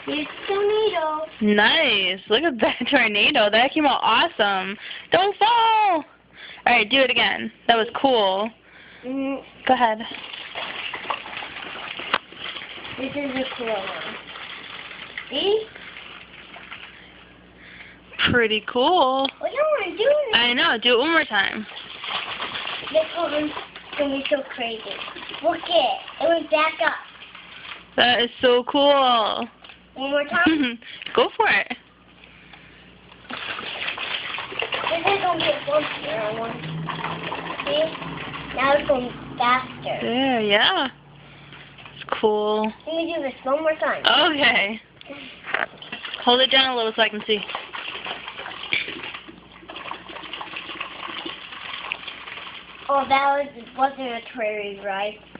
It's tornado. Nice. Look at that tornado. That came out awesome. Don't fall. Alright, do it again. That was cool. Mm-hmm. Go ahead. This is a cool one. See? Pretty cool. I don't want to do it. I know. Do it one more time. This one's going to be so crazy. Look it. It went back up. That is so cool. One more time. Go for it. This is going to get bumpier one. See? Now it's going faster. There, yeah. It's cool. Let me do this one more time. Okay. Hold it down a little so I can see. Oh, that wasn't a prairie ride.